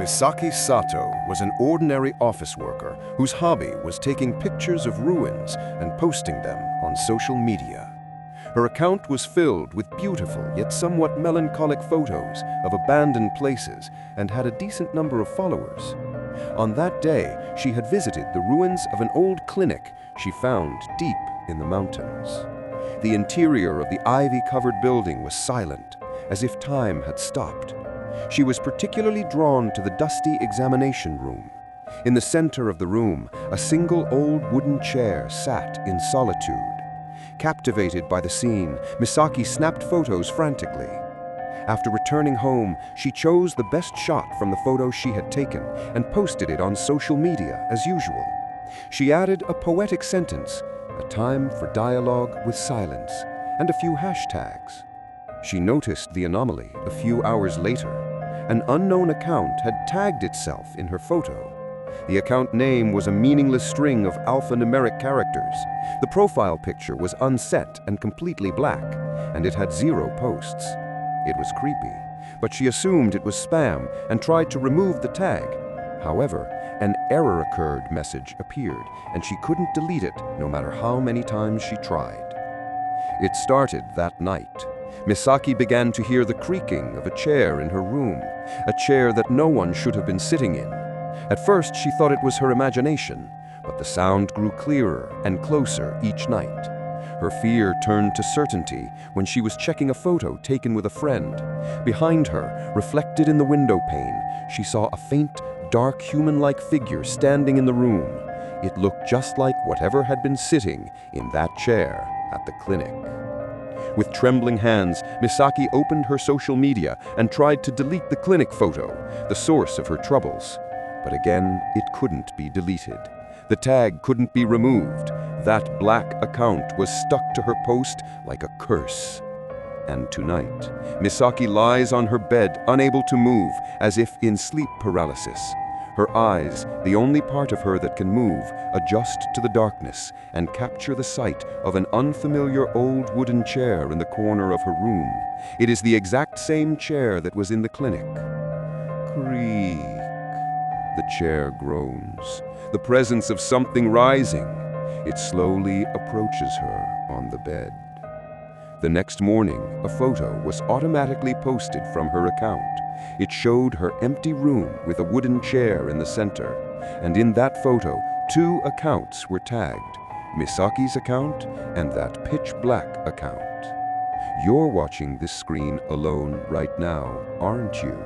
Misaki Sato was an ordinary office worker whose hobby was taking pictures of ruins and posting them on social media. Her account was filled with beautiful yet somewhat melancholic photos of abandoned places and had a decent number of followers. On that day, she had visited the ruins of an old clinic she found deep in the mountains. The interior of the ivy-covered building was silent, as if time had stopped. She was particularly drawn to the dusty examination room. In the center of the room, a single old wooden chair sat in solitude. Captivated by the scene, Misaki snapped photos frantically. After returning home, she chose the best shot from the photo she had taken and posted it on social media as usual. She added a poetic sentence, a time for dialogue with silence, and a few hashtags. She noticed the anomaly a few hours later. An unknown account had tagged itself in her photo. The account name was a meaningless string of alphanumeric characters. The profile picture was unset and completely black, and it had 0 posts. It was creepy, but she assumed it was spam and tried to remove the tag. However, an error occurred message appeared, and she couldn't delete it no matter how many times she tried. It started that night. Misaki began to hear the creaking of a chair in her room, a chair that no one should have been sitting in. At first, she thought it was her imagination, but the sound grew clearer and closer each night. Her fear turned to certainty when she was checking a photo taken with a friend. Behind her, reflected in the window pane, she saw a faint, dark human-like figure standing in the room. It looked just like whatever had been sitting in that chair at the clinic. With trembling hands, Misaki opened her social media and tried to delete the clinic photo, the source of her troubles. But again, it couldn't be deleted. The tag couldn't be removed. That black account was stuck to her post like a curse. And tonight, Misaki lies on her bed, unable to move, as if in sleep paralysis. Her eyes, the only part of her that can move, adjust to the darkness and capture the sight of an unfamiliar old wooden chair in the corner of her room. It is the exact same chair that was in the clinic. Creak. The chair groans, the presence of something rising. It slowly approaches her on the bed. The next morning, a photo was automatically posted from her account. It showed her empty room with a wooden chair in the center. And in that photo, 2 accounts were tagged, Misaki's account and that pitch-black account. You're watching this screen alone right now, aren't you?